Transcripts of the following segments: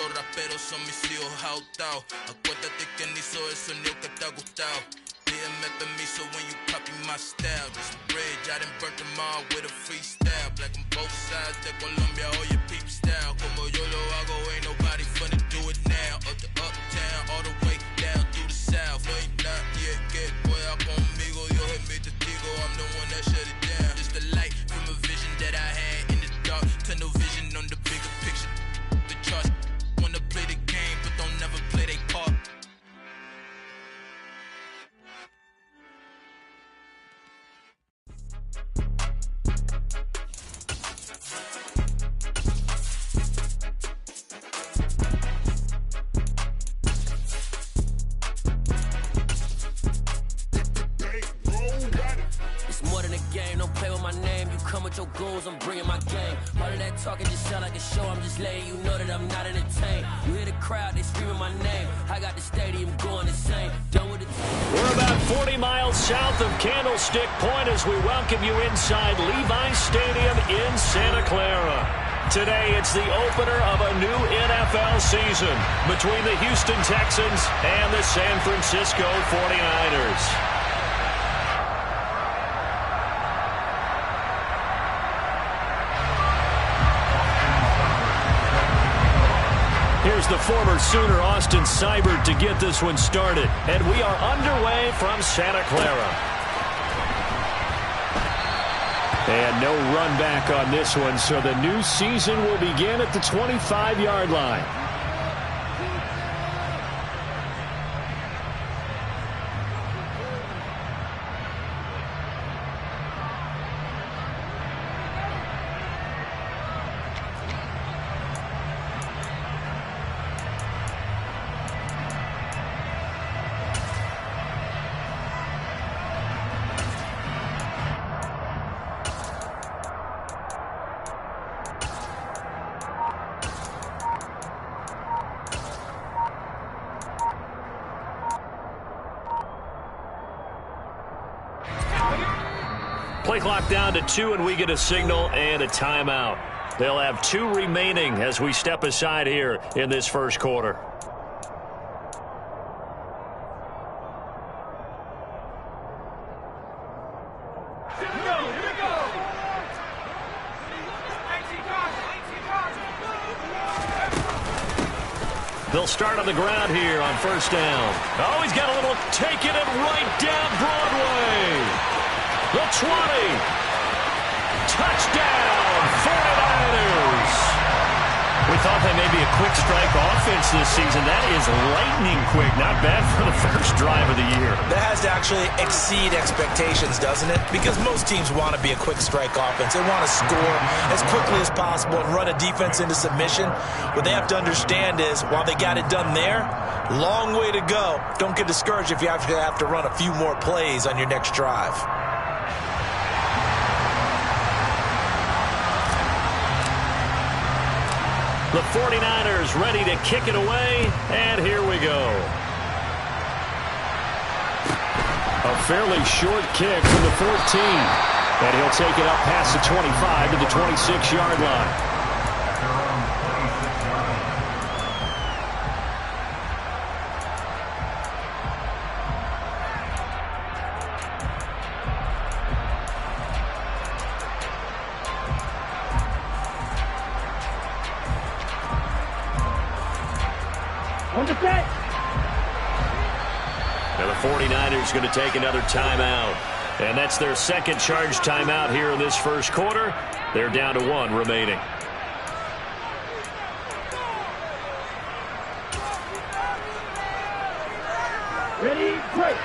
estos raperos son mis hijos jautados. Acuérdate que ni hizo el sonido que te ha gustado. Pídeme permiso when you copy my style. This bridge, I done burnt them all with a freestyle. Black on both sides de Colombia, oye peep style. Como yo lo hago, ain't nobody finna do it now. Up the uptown, all the way down through the south. No ain't not yet, que pueda conmigo. Dios es mi testigo, I'm the one that shut it down. Just the light from a vision that I had in the dark. Tunnel vision on the bigger picture. The charts wanna play the game, but don't never play their part. Your goals, I'm bringing my game. All of that talking just sound like a show. I'm just letting you know that I'm not entertained. You hear the crowd, they screaming my name. I got the stadium going insane. Done with it. We're about 40 miles south of Candlestick Point as we welcome you inside Levi's Stadium in Santa Clara. Today, it's the opener of a new NFL season between the Houston Texans and the San Francisco 49ers. Here's the former Sooner, Austin Seibert, to get this one started. And we are underway from Santa Clara. And no run back on this one, so the new season will begin at the 25-yard line. Play clock down to 2, and we get a signal and a timeout. They'll have 2 remaining as we step aside here in this first quarter. They'll start on the ground here on first down. Oh, he's got a little taking it right down Broadway. The 20. Touchdown, 49ers. We thought they may be a quick strike offense this season. That is lightning quick. Not bad for the first drive of the year. That has to actually exceed expectations, doesn't it? Because most teams want to be a quick strike offense. They want to score as quickly as possible and run a defense into submission. What they have to understand is, while they got it done there, long way to go. Don't get discouraged if you have to run a few more plays on your next drive. The 49ers ready to kick it away, and here we go. A fairly short kick from the 14, and he'll take it up past the 25 to the 26-yard line. Now the 49ers going to take another timeout. And that's their second charge timeout here in this first quarter. They're down to 1 remaining. Ready, break.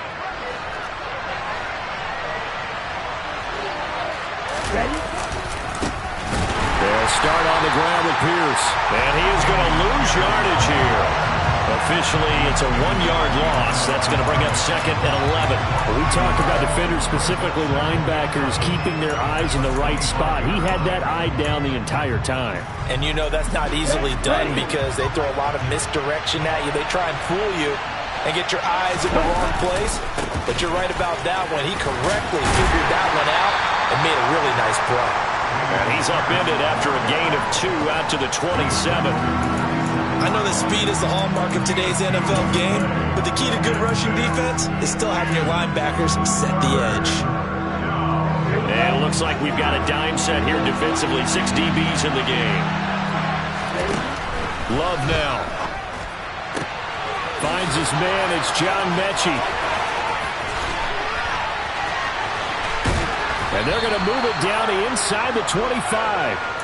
Ready. They'll start on the ground with Pierce. And he is going to lose yardage here. Officially, it's a 1-yard loss. That's going to bring up 2nd and 11. We talked about defenders, specifically linebackers, keeping their eyes in the right spot. He had that eye down the entire time. And you know that's not easily done because they throw a lot of misdirection at you. They try and fool you and get your eyes in the wrong place. But you're right about that one. He correctly figured that one out and made a really nice play. And he's upended after a gain of 2 out to the 27. I know that speed is the hallmark of today's NFL game, but the key to good rushing defense is still having your linebackers set the edge. And it looks like we've got a dime set here defensively. 6 DBs in the game. Love now. Finds his man. It's John Mechie. And they're going to move it down to inside the 25.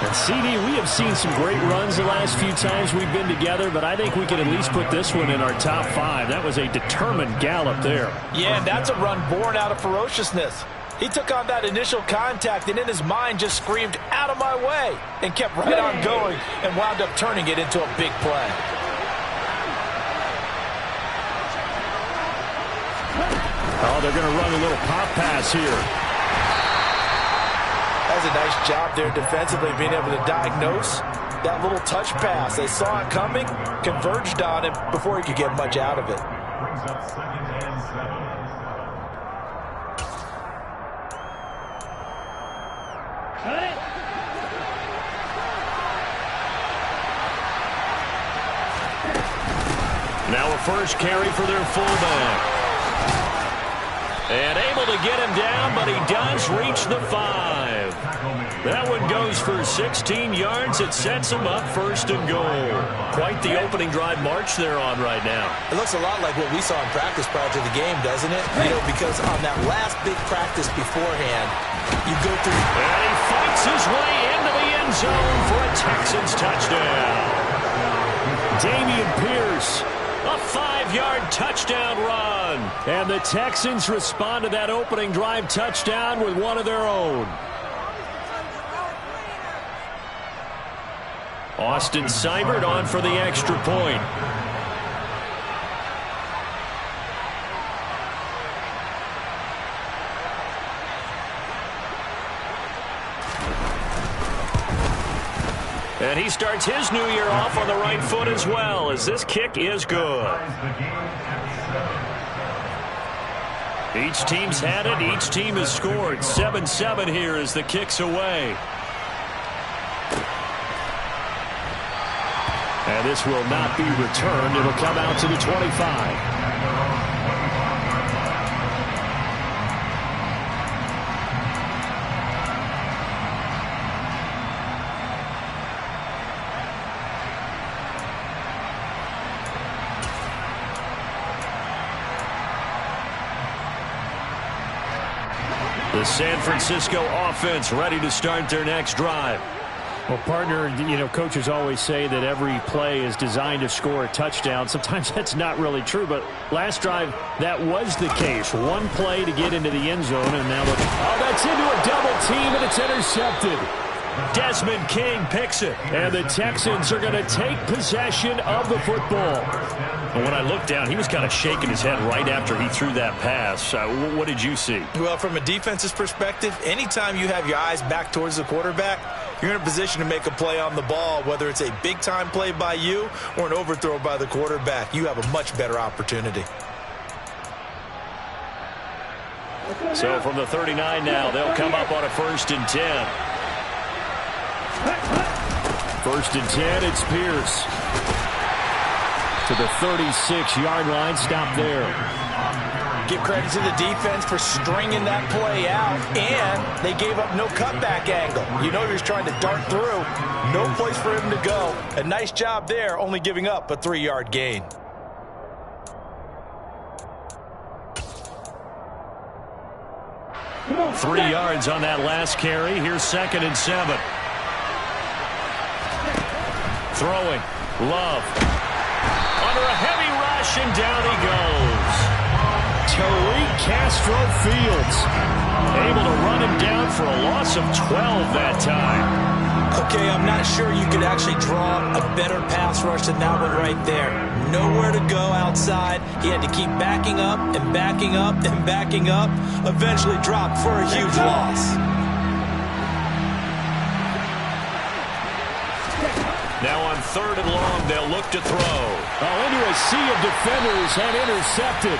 And CD, we have seen some great runs the last few times we've been together, but I think we can at least put this one in our top 5. That was a determined gallop there. Yeah, and that's a run born out of ferociousness. He took on that initial contact and in his mind just screamed, "Out of my way," and kept right on going and wound up turning it into a big play. Oh, they're going to run a little pop pass here. That's a nice job there defensively, being able to diagnose that little touch pass. They saw it coming, converged on him before he could get much out of it. Now a first carry for their fullback. And able to get him down, but he does reach the 5. That one goes for 16 yards. It sets him up 1st and goal. Quite the opening drive march they're on right now. It looks a lot like what we saw in practice prior to the game, doesn't it? You know, because on that last big practice beforehand, you go through... And he fights his way into the end zone for a Texans touchdown. Dameon Pierce. A 5-yard touchdown run. And the Texans respond to that opening drive touchdown with one of their own. Austin Seibert on for the extra point. And he starts his new year off on the right foot as well, as this kick is good. Each team's had it. Each team has scored. 7-7 here as the kick's away. And this will not be returned. It'll come out to the 25. The San Francisco offense ready to start their next drive. Well, partner, you know, coaches always say that every play is designed to score a touchdown. Sometimes that's not really true, but last drive, that was the case. One play to get into the end zone, and now look. Oh, that's into a double team, and it's intercepted. Desmond King picks it. And the Texans are going to take possession of the football. And when I looked down, he was kind of shaking his head right after he threw that pass. What did you see? Well, from a defense's perspective, anytime you have your eyes back towards the quarterback, you're in a position to make a play on the ball, whether it's a big-time play by you or an overthrow by the quarterback. You have a much better opportunity. So from the 39 now, they'll come up on a 1st and 10. 1st and 10, it's Pierce. To the 36-yard line, stop there. Give credit to the defense for stringing that play out, and they gave up no cutback angle. You know he was trying to dart through. No place for him to go. A nice job there, only giving up a 3-yard gain. Three yards on that last carry. Here's 2nd and 7. Throwing. Love. Under a heavy rush, and down he goes. Tariq Castro-Fields able to run him down for a loss of 12 that time. Okay, I'm not sure you could actually draw a better pass rush than that one right there. Nowhere to go outside. He had to keep backing up and backing up and backing up. Eventually dropped for a huge loss. Now on 3rd and long, they'll look to throw. Into a sea of defenders and intercepted.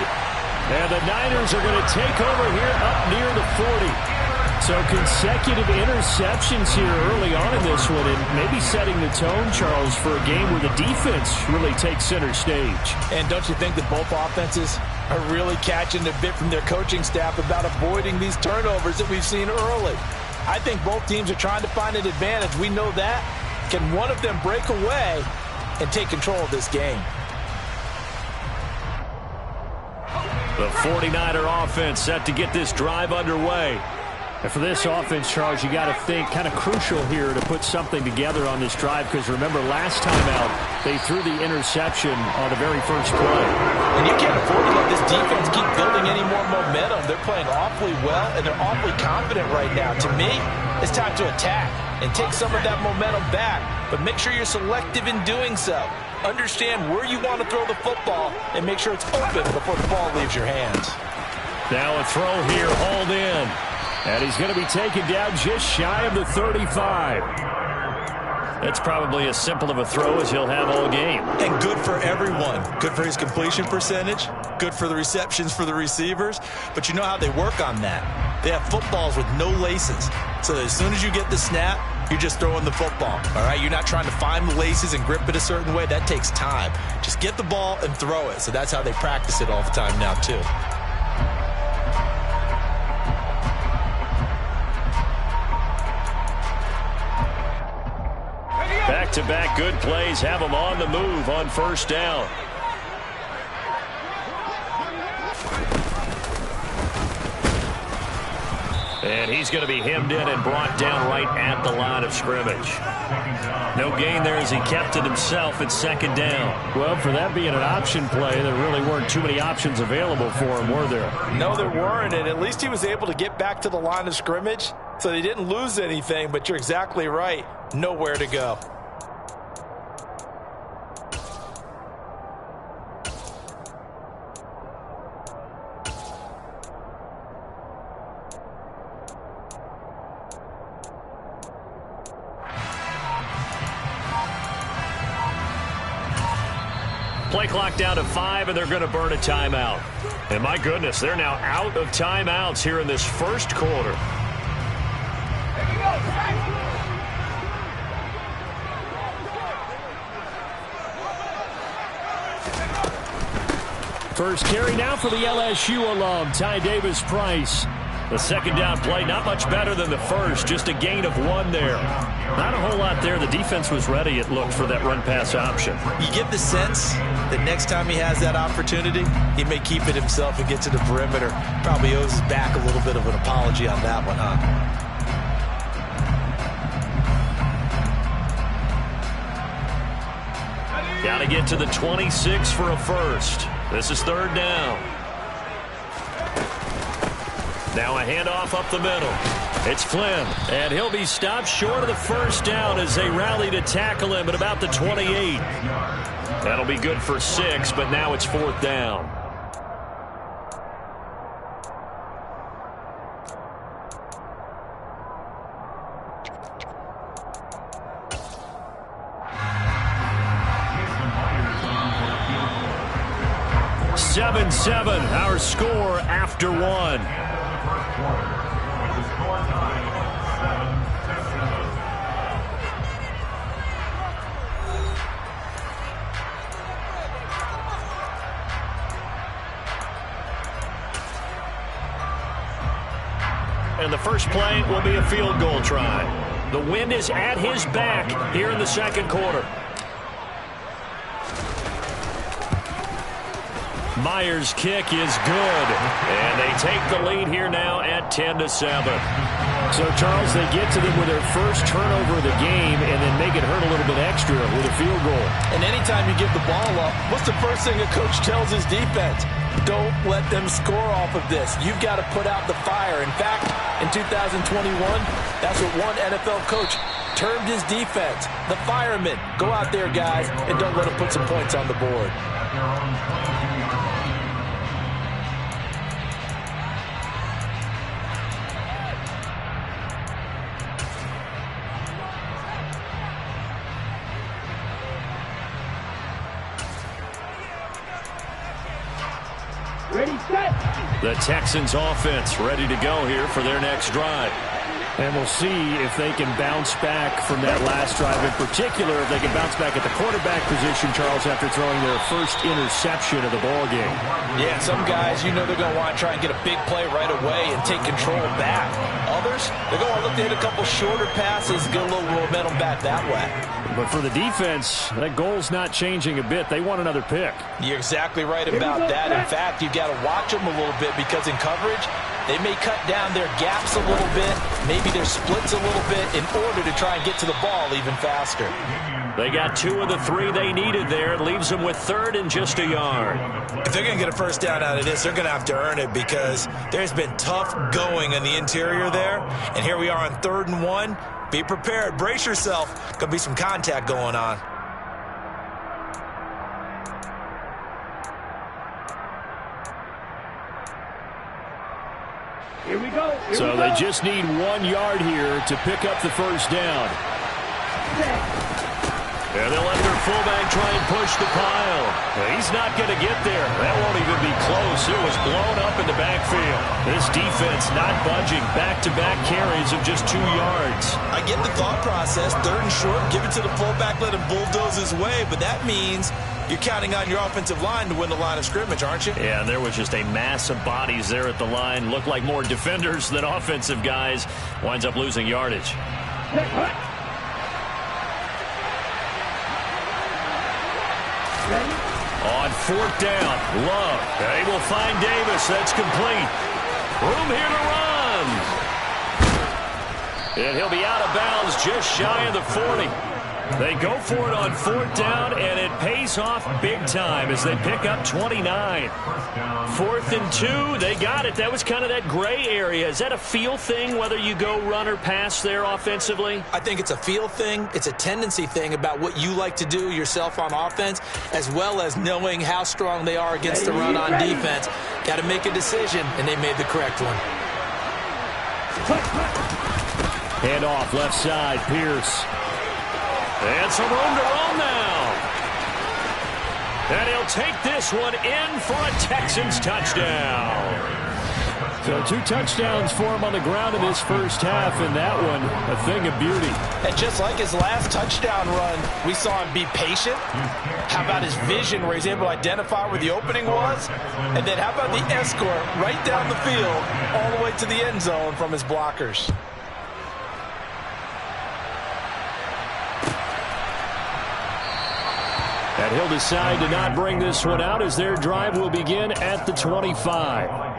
And the Niners are going to take over here up near the 40. So consecutive interceptions here early on in this one, and maybe setting the tone, Charles, for a game where the defense really takes center stage. And don't you think that both offenses are really catching a bit from their coaching staff about avoiding these turnovers that we've seen early? I think both teams are trying to find an advantage. We know that. Can one of them break away and take control of this game? The 49er offense set to get this drive underway. And for this offense, Charles, you got to think kind of crucial here to put something together on this drive, because remember, last time out, they threw the interception on the very first play. And you can't afford to let this defense keep building any more momentum. They're playing awfully well, and they're awfully confident right now. To me, it's time to attack and take some of that momentum back, but make sure you're selective in doing so. Understand where you want to throw the football and make sure it's open before the ball leaves your hands. Now a throw here, hauled in. And he's going to be taken down just shy of the 35. That's probably as simple of a throw as he'll have all game. And good for everyone. Good for his completion percentage. Good for the receptions for the receivers. But you know how they work on that. They have footballs with no laces. So as soon as you get the snap, you're just throwing the football. All right? You're not trying to find the laces and grip it a certain way. That takes time. Just get the ball and throw it. So that's how they practice it all the time now, too. Back-to-back good plays have them on the move on first down. And he's going to be hemmed in and brought down right at the line of scrimmage. No gain there as he kept it himself at second down. Well, for that being an option play, there really weren't too many options available for him, were there? No, there weren't, and at least he was able to get back to the line of scrimmage, so they didn't lose anything, but you're exactly right. Nowhere to go. Play clock down to 5, and they're going to burn a timeout. And my goodness, they're now out of timeouts here in this first quarter. First carry now for the LSU alum, Ty Davis-Price. The second down play, not much better than the first, just a gain of 1 there. Not a whole lot there. The defense was ready, it looked, for that run-pass option. You get the sense that next time he has that opportunity, he may keep it himself and get to the perimeter. Probably owes his back a little bit of an apology on that one, huh? Got to get to the 26 for a first. This is third down. Now a handoff up the middle. It's Flynn, and he'll be stopped short of the first down as they rally to tackle him at about the 28. That'll be good for 6, but now it's fourth down. Seven, our score after 1. And the first play will be a field goal try. The wind is at his back here in the second quarter. Myers' kick is good, and they take the lead here now at 10-7. So, Charles, they get to them with their first turnover of the game and then make it hurt a little bit extra with a field goal. And anytime you give the ball up, what's the first thing a coach tells his defense? Don't let them score off of this. You've got to put out the fire. In fact, in 2021, that's what one NFL coach termed his defense, the firemen. Go out there, guys, and don't let them put some points on the board. The Texans offense ready to go here for their next drive. And we'll see if they can bounce back from that last drive, in particular, if they can bounce back at the quarterback position, Charles, after throwing their first interception of the ball game. Yeah, some guys, they're going to want to try and get a big play right away and take control back. Others, they're going to want to look to hit a couple shorter passes, get a little momentum back that way. But for the defense, that goal's not changing a bit. They want another pick. You're exactly right about that. In fact, you've got to watch them a little bit because in coverage, they may cut down their gaps a little bit, maybe their splits a little bit in order to try and get to the ball even faster. They got 2 of the 3 they needed there. It leaves them with 3rd and just a yard. If they're going to get a first down out of this, they're going to have to earn it because there's been tough going in the interior there. And here we are on 3rd and 1. Be prepared. Brace yourself. Going to be some contact going on. Here we go. So they just need 1 yard here to pick up the first down. And they'll let their fullback try and push the pile. He's not going to get there. That won't even be close. It was blown up in the backfield. This defense not budging. Back-to-back carries of just 2 yards. I get the thought process. 3rd and short, give it to the fullback, let him bulldoze his way. But that means you're counting on your offensive line to win the line of scrimmage, aren't you? Yeah, and there was just a mass of bodies there at the line. Looked like more defenders than offensive guys. Winds up losing yardage. On 4th down, Love. They will find Davis. That's complete. Room here to run. And he'll be out of bounds just shy of the 40. They go for it on 4th down, and it pays off big time as they pick up 29. 4th and 2, they got it. That was kind of that gray area. Is that a feel thing, whether you go run or pass there offensively? I think it's a feel thing. It's a tendency thing about what you like to do yourself on offense, as well as knowing how strong they are against the run on defense. Got to make a decision, and they made the correct one. Hand off left side, Pierce. And some room to roam now. And he'll take this one in for a Texans touchdown. So 2 touchdowns for him on the ground in this first half, and that one a thing of beauty. And just like his last touchdown run, we saw him be patient. How about his vision where he's able to identify where the opening was? And then how about the escort right down the field all the way to the end zone from his blockers? And he'll decide to not bring this one out as their drive will begin at the 25.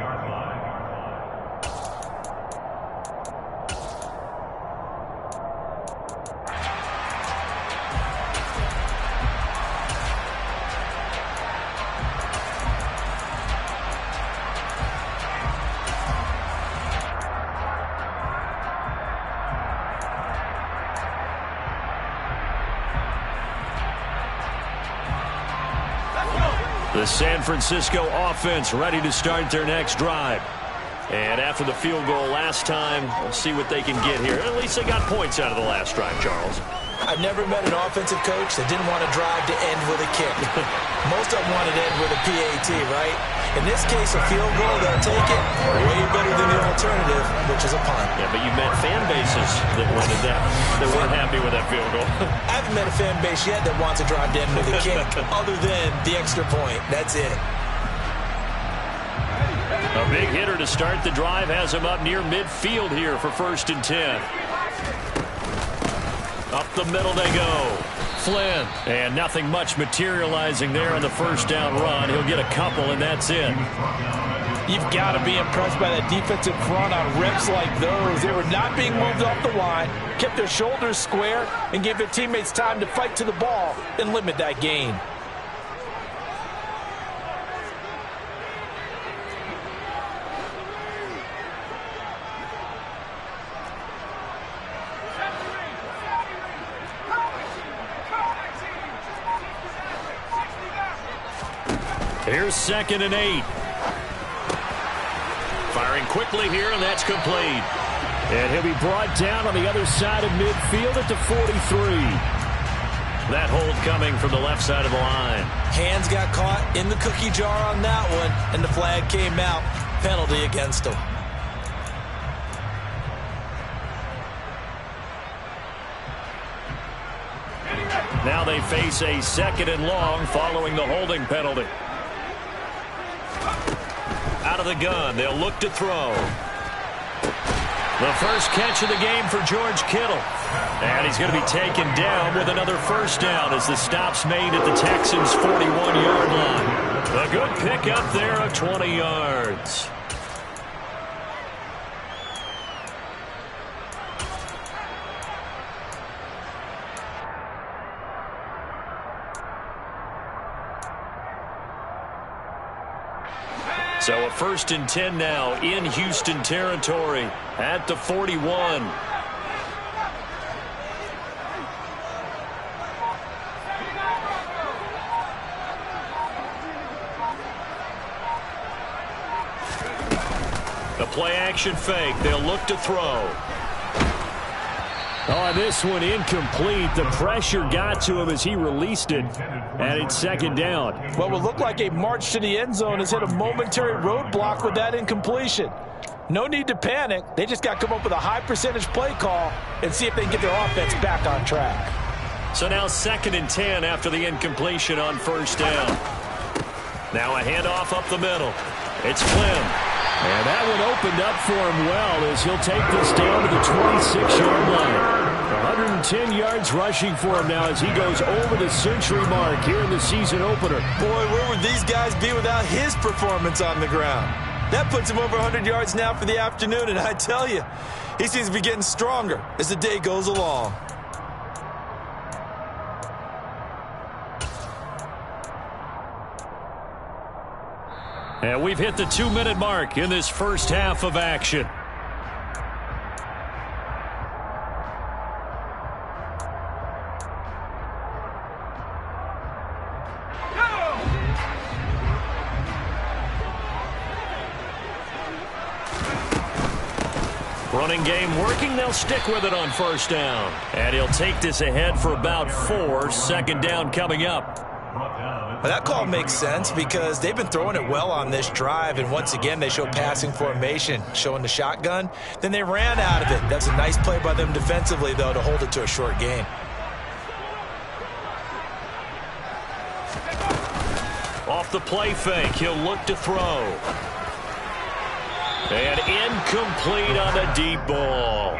The San Francisco offense ready to start their next drive. And after the field goal last time, we'll see what they can get here. At least they got points out of the last drive, Charles. I've never met an offensive coach that didn't want to drive to end with a kick. Most of them wanted to end with a PAT, right? In this case, a field goal, they'll take it way better than the alternative, which is a punt. Yeah, but you met fan bases that wanted that, that weren't happy with that field goal. I haven't met a fan base yet that wants to drive to end with a kick other than the extra point. That's it. A big hitter to start the drive has him up near midfield here for 1st and 10. Up the middle they go. Flynn. And nothing much materializing there on the first down run. He'll get a couple, and that's it. You've got to be impressed by that defensive front on reps like those. They were not being moved off the line, kept their shoulders square, and gave their teammates time to fight to the ball and limit that gain. Here's 2nd and 8. Firing quickly here, and that's complete. And he'll be brought down on the other side of midfield at the 43. That hold coming from the left side of the line. Hands got caught in the cookie jar on that one, and the flag came out. Penalty against him. Now they face a 2nd and long following the holding penalty. Out of the gun, they'll look to throw. The first catch of the game for George Kittle. And he's going to be taken down with another first down as the stop's made at the Texans' 41-yard line. A good pickup there of 20 yards. So a 1st and 10 now in Houston territory at the 41. The play action fake. They'll look to throw. Oh, this one incomplete. The pressure got to him as he released it. And it's 2nd down. What will look like a march to the end zone has hit a momentary roadblock with that incompletion. No need to panic. They just got to come up with a high percentage play call and see if they can get their offense back on track. So now 2nd and 10 after the incompletion on 1st down. Now a handoff up the middle. It's Flynn. And that one opened up for him well as he'll take this down to the 26-yard line. 110 yards rushing for him now as he goes over the century mark here in the season opener. Boy, where would these guys be without his performance on the ground? That puts him over 100 yards now for the afternoon, and I tell you, he seems to be getting stronger as the day goes along. And we've hit the 2-minute mark in this first half of action. Running game working. They'll stick with it on 1st down. And he'll take this ahead for about 4. 2nd down coming up. Well, that call makes sense because they've been throwing it well on this drive, and once again they show passing formation, showing the shotgun. Then they ran out of it. That's a nice play by them defensively, though, to hold it to a short gain. Off the play fake, he'll look to throw. And incomplete on the deep ball.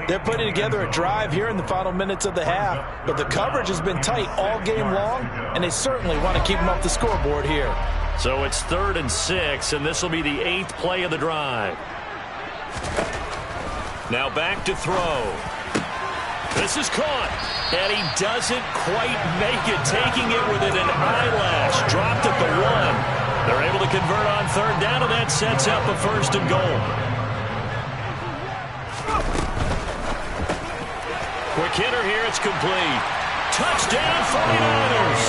They're putting together a drive here in the final minutes of the half, but the coverage has been tight all game long, and they certainly want to keep them off the scoreboard here. So it's 3rd and 6, and this will be the 8th play of the drive. Now back to throw. This is caught, and he doesn't quite make it, taking it within an eyelash. Dropped at the 1. They're able to convert on 3rd down, and that sets up a 1st and goal. Quick hitter here, it's complete. Touchdown, 49ers!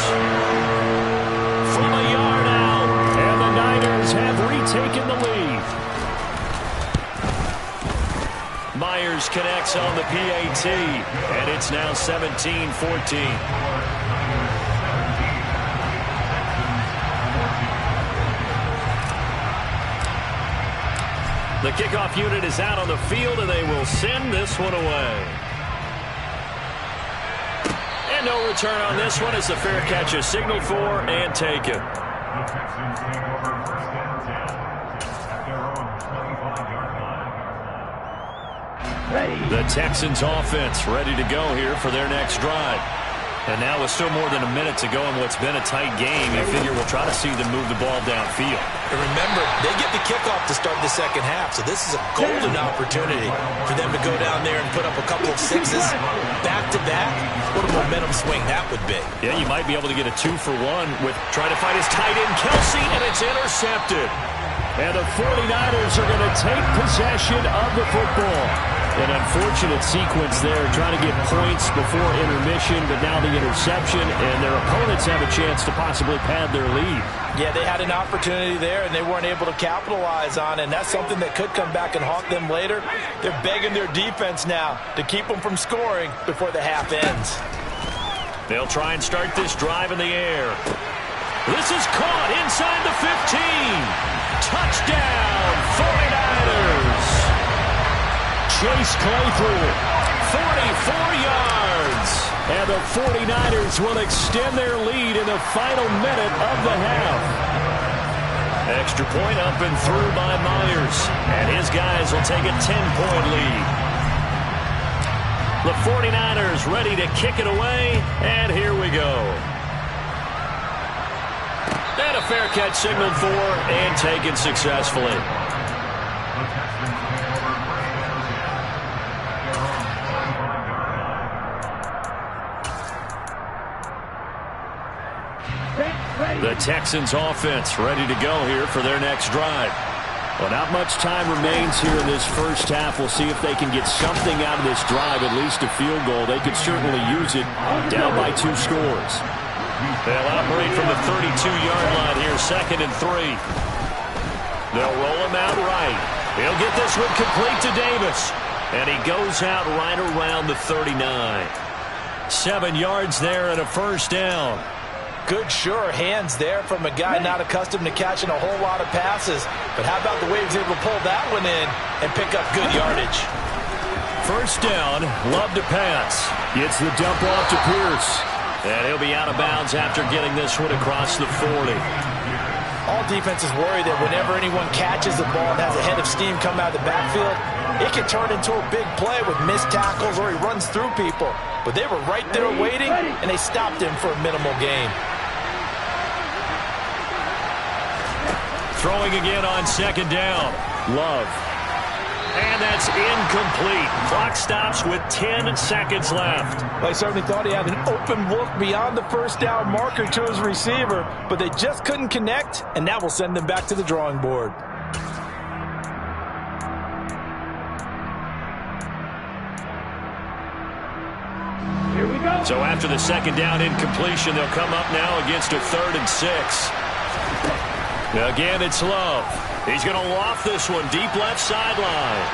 From a yard out, and the Niners have retaken the lead. Myers connects on the PAT, and it's now 17-14. The kickoff unit is out on the field, and they will send this one away. And no return on this one as the fair catch is signaled for and taken. The Texans offense ready to go here for their next drive. And now with still more than a minute to go in what's been a tight game, you figure we'll try to see them move the ball downfield. And remember, they get the kickoff to start the second half, so this is a golden opportunity for them to go down there and put up a couple of 6s back-to-back. What a momentum swing that would be. Yeah, you might be able to get a 2-for-1 with trying to find his tight end, Kelsey, and it's intercepted. And the 49ers are going to take possession of the football. An unfortunate sequence there, trying to get points before intermission, but now the interception, and their opponents have a chance to possibly pad their lead. Yeah, they had an opportunity there, and they weren't able to capitalize on it, and that's something that could come back and haunt them later. They're begging their defense now to keep them from scoring before the half ends. They'll try and start this drive in the air. This is caught inside the 15. Touchdown, 49ers. Chase Claypool, 44 yards. And the 49ers will extend their lead in the final minute of the half. Extra point up and through by Myers. And his guys will take a 10-point lead. The 49ers ready to kick it away. And here we go. And a fair catch signaled for and taken successfully. The Texans offense ready to go here for their next drive. Well, not much time remains here in this first half. We'll see if they can get something out of this drive, at least a field goal. They could certainly use it down by 2 scores. They'll operate from the 32-yard line here, 2nd and 3. They'll roll him out right. He'll get this one complete to Davis. And he goes out right around the 39. 7 yards there and a first down. Good, sure hands there from a guy not accustomed to catching a whole lot of passes. But how about the way he was able to pull that one in and pick up good yardage? First down, Love to pass. Gets the dump off to Pierce. And he'll be out of bounds after getting this one across the 40. All defenses worry that whenever anyone catches the ball and has a head of steam come out of the backfield, it can turn into a big play with missed tackles or he runs through people. But they were right there waiting, and they stopped him for a minimal gain. Throwing again on 2nd down. Love. And that's incomplete. Clock stops with 10 seconds left. Well, I certainly thought he had an open look beyond the first down marker to his receiver, but they just couldn't connect, and that will send them back to the drawing board. Here we go. So after the 2nd down incompletion, they'll come up now against a 3rd and 6. Again, it's Love. He's going to loft this one deep left sideline.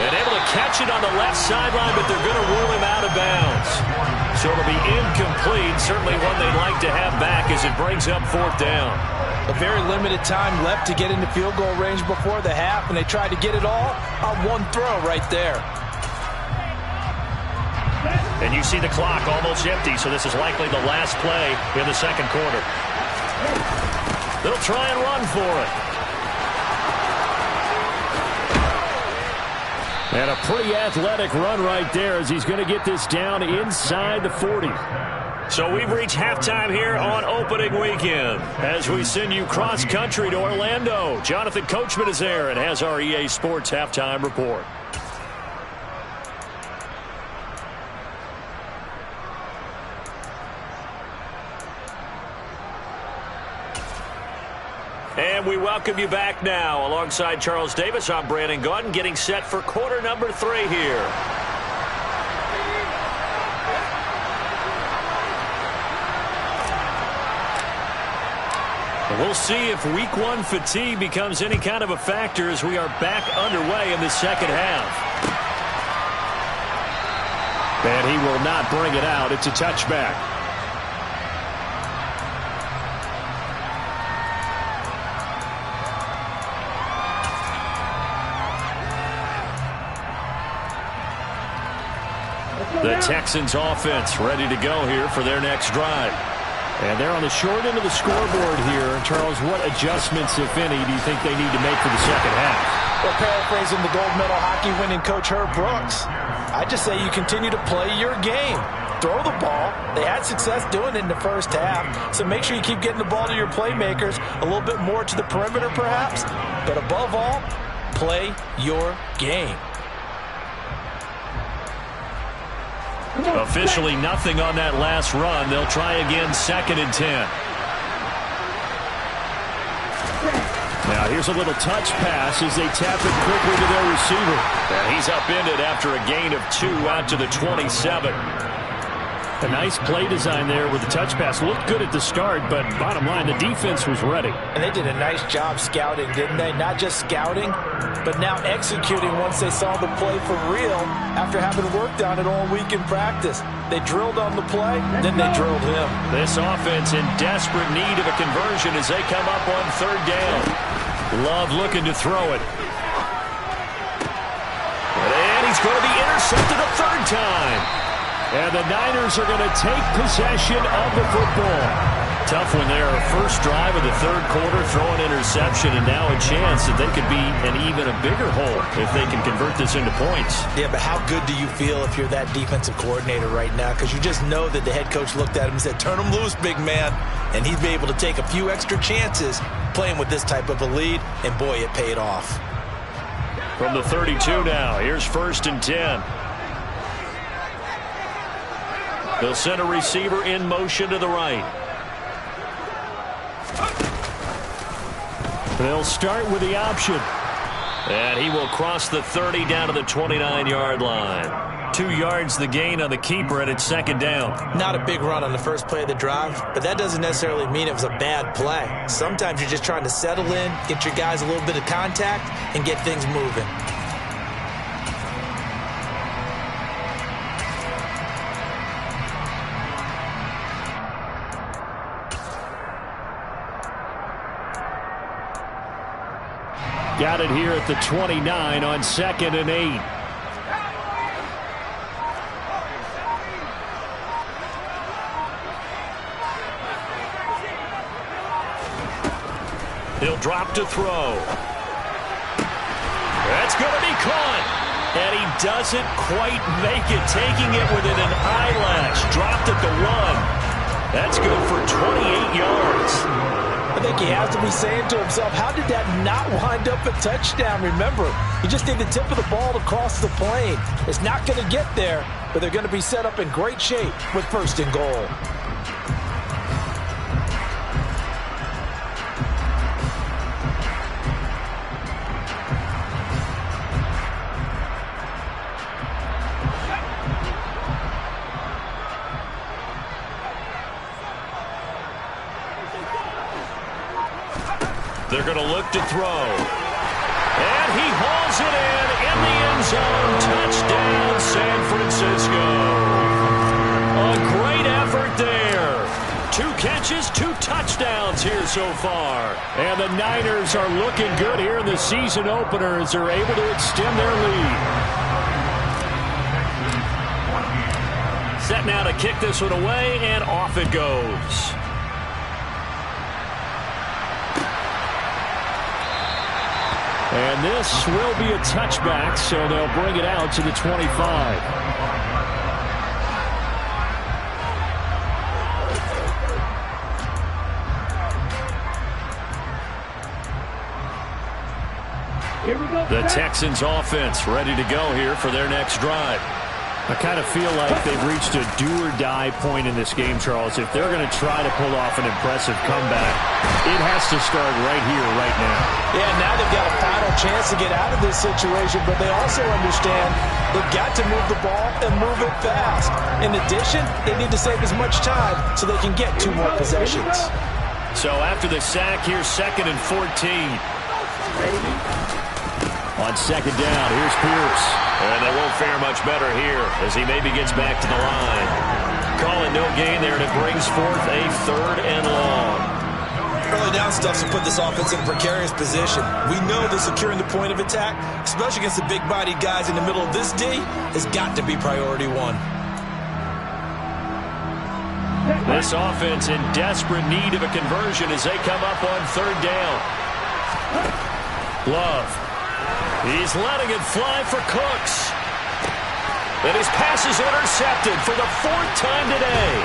And able to catch it on the left sideline, but they're going to rule him out of bounds. So it'll be incomplete, certainly one they'd like to have back as it brings up 4th down. A very limited time left to get into field goal range before the half, and they tried to get it all on one throw right there. And you see the clock almost empty, so this is likely the last play in the 2nd quarter. They'll try and run for it. And a pretty athletic run right there as he's going to get this down inside the 40. So we've reached halftime here on opening weekend as we send you cross-country to Orlando. Jonathan Coachman is there and has our EA Sports halftime report. And we welcome you back now. Alongside Charles Davis, I'm Brandon Gaudin, getting set for quarter number 3 here. We'll see if week 1 fatigue becomes any kind of a factor as we are back underway in the 2nd half. And he will not bring it out. It's a touchback. The Texans offense ready to go here for their next drive. And they're on the short end of the scoreboard here. Charles, what adjustments, if any, do you think they need to make for the 2nd half? Well, paraphrasing the gold medal hockey winning coach Herb Brooks, I just say you continue to play your game. Throw the ball. They had success doing it in the first half, so make sure you keep getting the ball to your playmakers, a little bit more to the perimeter perhaps, but above all, play your game. Officially nothing on that last run. They'll try again 2nd and 10. Now here's a little touch pass as they tap it quickly to their receiver. And he's upended after a gain of 2 out to the 27. A nice play design there with the touch pass. Looked good at the start, but bottom line, the defense was ready. And they did a nice job scouting, didn't they? Not just scouting, but now executing once they saw the play for real after having worked on it all week in practice. They drilled on the play, then they drilled him. This offense in desperate need of a conversion as they come up on 3rd down. Love looking to throw it. And he's going to be intercepted a 3rd time. And the Niners are going to take possession of the football. Tough one there. First drive of the third quarter, throw an interception, and now a chance that they could be an even a bigger hole if they can convert this into points. Yeah, but how good do you feel if you're that defensive coordinator right now? Because you just know that the head coach looked at him and said, turn him loose, big man. And he'd be able to take a few extra chances playing with this type of a lead, and boy, it paid off. From the 32 now, here's 1st and 10. They'll send a receiver in motion to the right. They'll start with the option. And he will cross the 30 down to the 29-yard line. 2 yards the gain on the keeper, and it's 2nd down. Not a big run on the first play of the drive, but that doesn't necessarily mean it was a bad play. Sometimes you're just trying to settle in, get your guys a little bit of contact, and get things moving. Got it here at the 29 on 2nd and 8. He'll drop to throw. That's going to be caught. And he doesn't quite make it, taking it within an eyelash. Dropped at the 1. That's good for 28 yards. I think he has to be saying to himself, how did that not wind up a touchdown? Remember, you just need the tip of the ball to cross the plane. It's not going to get there, but they're going to be set up in great shape with 1st and goal. They're going to look to throw. And he hauls it in the end zone. Touchdown, San Francisco. A great effort there. 2 catches, 2 touchdowns here so far. And the Niners are looking good here in the season opener as they're able to extend their lead. Set now to kick this one away, and off it goes. And this will be a touchback, so they'll bring it out to the 25. Here we go. The Texans offense ready to go here for their next drive. I kind of feel like they've reached a do-or-die point in this game, Charles. If they're going to try to pull off an impressive comeback, it has to start right here, right now. Yeah, now they've got a final chance to get out of this situation, but they also understand they've got to move the ball and move it fast. In addition, they need to save as much time so they can get 2 more possessions. So after the sack, here's 2nd and 14. On 2nd down, here's Pierce. And they won't fare much better here as he maybe gets back to the line. Calling no gain there, and it brings forth a 3rd and long. Early down stuff to put this offense in a precarious position. We know that securing the point of attack, especially against the big-bodied guys in the middle of this D, has got to be priority 1. This offense in desperate need of a conversion as they come up on 3rd down. Love. He's letting it fly for Cooks. And his pass is intercepted for the 4th time today.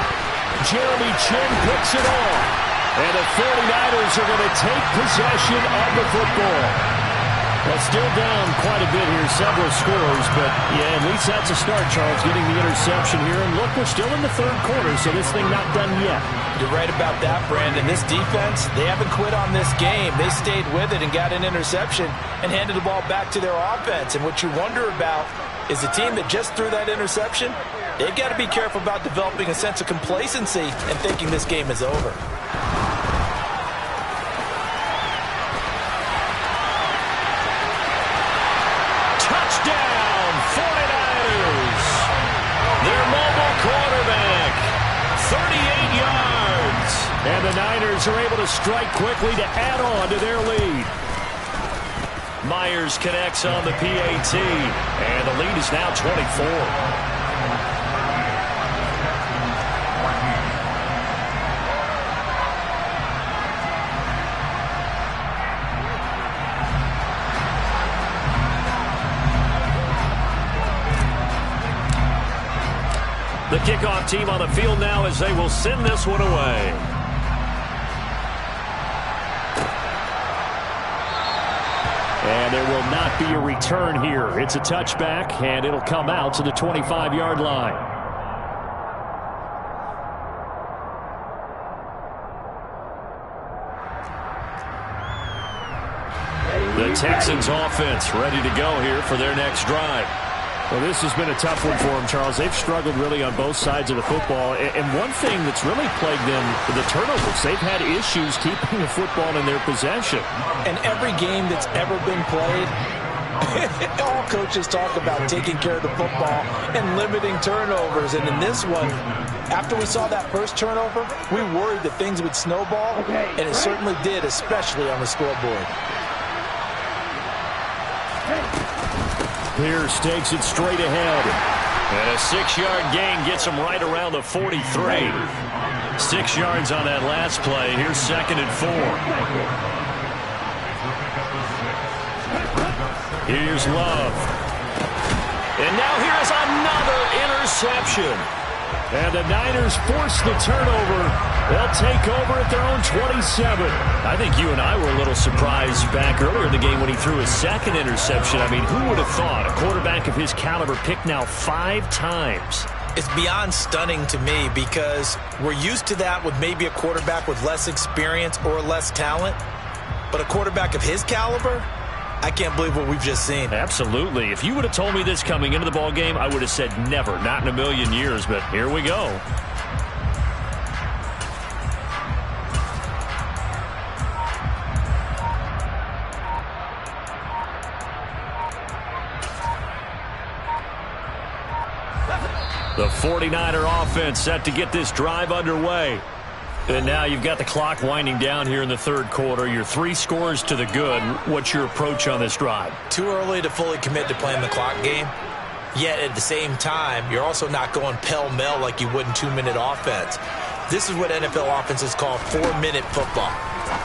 Jeremy Chin picks it off. And the 49ers are going to take possession of the football. Well, still down quite a bit here, several scores, but yeah, at least that's a start, Charles, getting the interception here. And look, we're still in the 3rd quarter, so this thing not done yet. You're right about that, Brandon. This defense, they haven't quit on this game. They stayed with it and got an interception and handed the ball back to their offense. And what you wonder about is the team that just threw that interception, they've got to be careful about developing a sense of complacency and thinking this game is over. Touchdown, 49ers. Their mobile quarterback, 38 yards. And the Niners are able to strike quickly to add on to their lead. Myers connects on the PAT, and the lead is now 24. The kickoff team on the field now as they will send this one away. And there will not be a return here. It's a touchback, and it'll come out to the 25-yard line. The Texans offense ready to go here for their next drive. Well, this has been a tough one for them, Charles. They've struggled really on both sides of the football. And one thing that's really plagued them, the turnovers. They've had issues keeping the football in their possession. And every game that's ever been played, all coaches talk about taking care of the football and limiting turnovers. And in this one, after we saw that first turnover, we worried that things would snowball, and it certainly did, especially on the scoreboard. Pierce takes it straight ahead. And a 6-yard gain gets him right around the 43. 6 yards on that last play. Here's 2nd and 4. Here's Love. And now here's another interception. And the Niners force the turnover. They'll take over at their own 27. I think you and I were a little surprised back earlier in the game when he threw his 2nd interception. I mean, who would have thought a quarterback of his caliber picked now 5 times? It's beyond stunning to me because we're used to that with maybe a quarterback with less experience or less talent. But a quarterback of his caliber, I can't believe what we've just seen. Absolutely. If you would have told me this coming into the ball game, I would have said never, not in a million years. But here we go. The 49er offense set to get this drive underway. And now you've got the clock winding down here in the third quarter. You're 3 scores to the good. What's your approach on this drive? Too early to fully commit to playing the clock game. Yet at the same time, you're also not going pell-mell like you would in 2-minute offense. This is what NFL offenses call 4-minute football.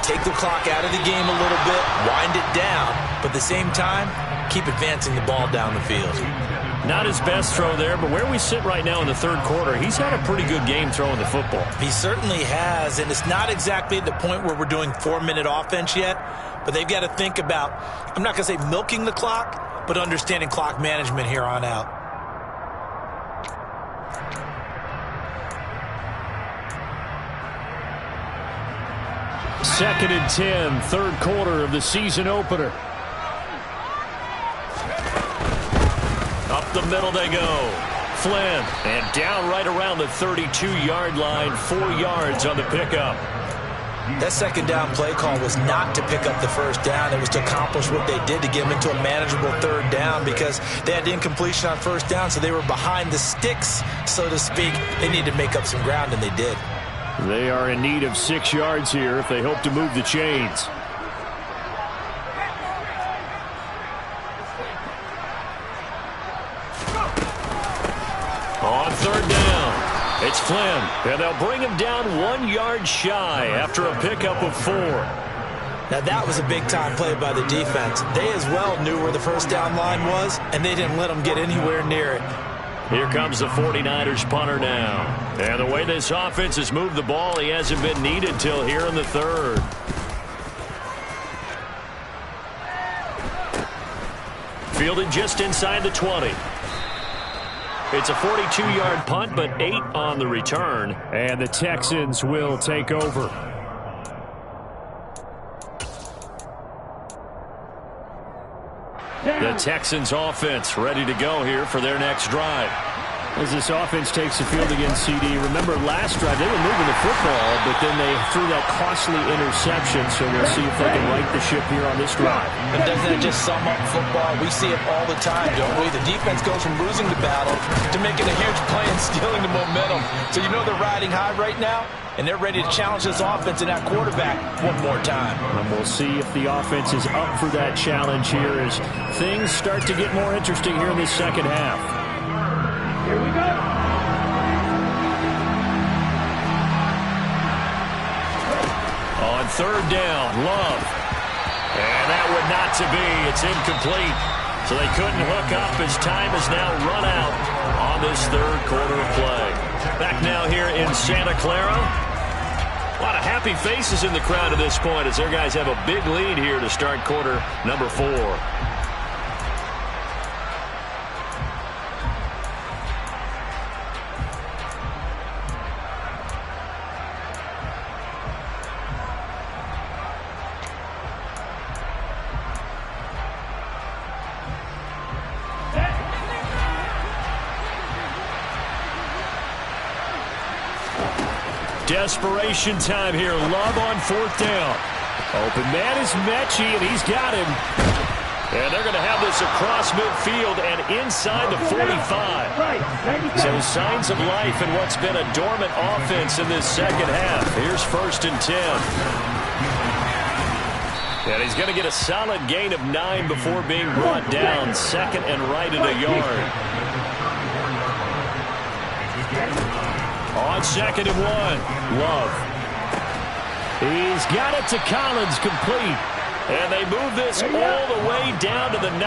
Take the clock out of the game a little bit, wind it down, but at the same time, keep advancing the ball down the field. Not his best throw there, but where we sit right now in the third quarter, he's had a pretty good game throwing the football. He certainly has, and it's not exactly at the point where we're doing 4-minute offense yet, but they've got to think about, I'm not going to say milking the clock, but understanding clock management here on out. Second and 10, third quarter of the season opener. Up the middle they go. Flynn, and down right around the 32-yard line, 4 yards on the pickup. That second down play call was not to pick up the first down. It was to accomplish what they did to get them into a manageable third down because they had incompletion on first down, so they were behind the sticks, so to speak. They needed to make up some ground, and they did. They are in need of 6 yards here if they hope to move the chains. On third down, it's Flynn, and they'll bring him down 1 yard shy after a pickup of 4. Now that was a big-time play by the defense. They as well knew where the first down line was, and they didn't let them get anywhere near it. Here comes the 49ers punter now. And the way this offense has moved the ball, he hasn't been needed till here in the third. Fielded just inside the 20. It's a 42-yard punt, but 8 on the return. And the Texans will take over. The Texans offense ready to go here for their next drive. As this offense takes the field against CD, remember last drive they were moving the football, but then they threw that costly interception, so we'll see if they can right the ship here on this drive. And doesn't that just sum up football? We see it all the time, don't we? The defense goes from losing the battle to making a huge play and stealing the momentum. So you know they're riding high right now, and they're ready to challenge this offense and that quarterback one more time. And we'll see if the offense is up for that challenge here as things start to get more interesting here in this second half. Here we go. On third down, Love. And that would not to be. It's incomplete. So they couldn't hook up as time has now run out on this third quarter of play. Back now here in Santa Clara. A lot of happy faces in the crowd at this point as their guys have a big lead here to start quarter number 4. Desperation time here. Love on 4th down. Open man is Mechie, and he's got him. And they're going to have this across midfield and inside the 45. So signs of life in what's been a dormant offense in this second half. Here's 1st and 10. And he's going to get a solid gain of 9 before being brought down. 2nd and right at a yard. On 2nd and 1, Love. He's got it to Collins, complete. And they move this all the way down to the 9.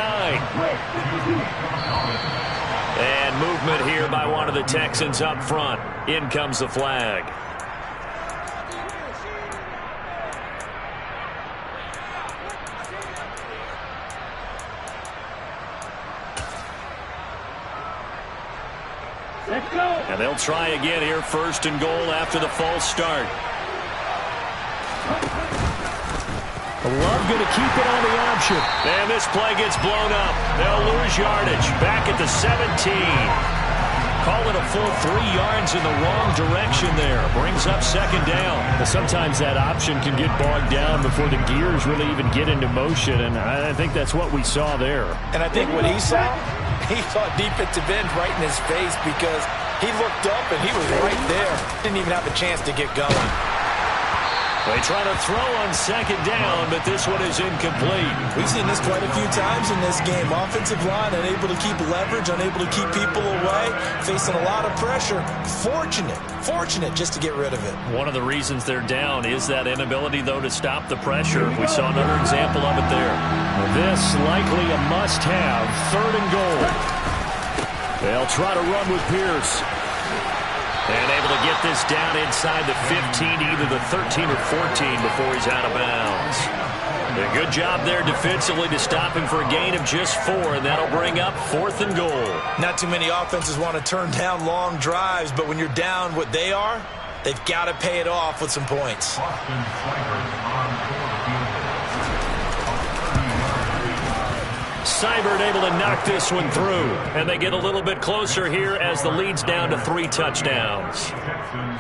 And movement here by one of the Texans up front. In comes the flag. Let's go. And they'll try again here, 1st and goal after the false start. Love going to keep it on the option. And this play gets blown up. They'll lose yardage. Back at the 17. Call it a full 3 yards in the wrong direction there. Brings up 2nd down. Well, sometimes that option can get bogged down before the gears really even get into motion, and I think that's what we saw there. And I think what he saw defensive end right in his face because he looked up and he was right there. Didn't even have a chance to get going. They try to throw on 2nd down, but this one is incomplete. We've seen this quite a few times in this game. Offensive line unable to keep leverage, unable to keep people away, facing a lot of pressure. Fortunate just to get rid of it. One of the reasons they're down is that inability, though, to stop the pressure. We saw another example of it there. This likely a must-have. 3rd and goal. They'll try to run with Pierce. And able to get this down inside the 15, either the 13 or 14 before he's out of bounds. A good job there defensively to stop him for a gain of just 4, and that'll bring up 4th and goal. Not too many offenses want to turn down long drives, but when you're down what they are, they've got to pay it off with some points. Seibert able to knock this one through, and they get a little bit closer here as the lead's down to 3 touchdowns.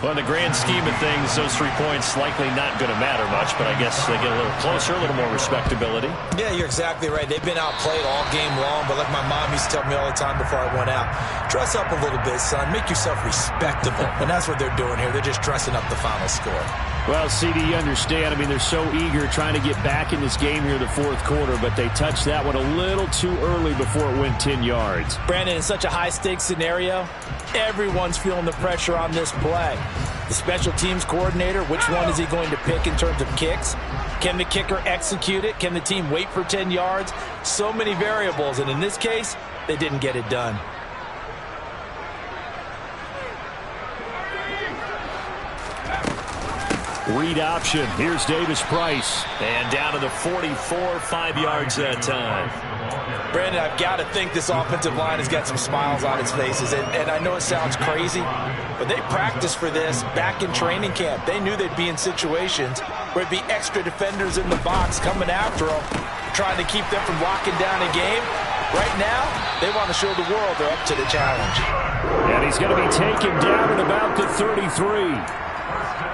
Well, in the grand scheme of things, those 3 points likely not going to matter much, but I guess they get a little closer, a little more respectability. Yeah, you're exactly right. They've been outplayed all game long, but like my mom used to tell me all the time before I went out, dress up a little bit, son. Make yourself respectable. And that's what they're doing here. They're just dressing up the final score. Well, CD, you understand. I mean, they're so eager trying to get back in this game here in the 4th quarter, but they touched that one a little too early before it went 10 yards. Brandon, in such a high-stakes scenario, everyone's feeling the pressure on this play. The special teams coordinator, which one is he going to pick in terms of kicks? Can the kicker execute it? Can the team wait for 10 yards? So many variables, and in this case, they didn't get it done. Read option. Here's Davis Price. And down to the 44, 5 yards that time. Brandon, I've got to think this offensive line has got some smiles on its faces. And I know it sounds crazy, but they practiced for this back in training camp. They knew they'd be in situations where it'd be extra defenders in the box coming after them, trying to keep them from locking down a game. Right now, they want to show the world they're up to the challenge. And he's going to be taken down at about the 33.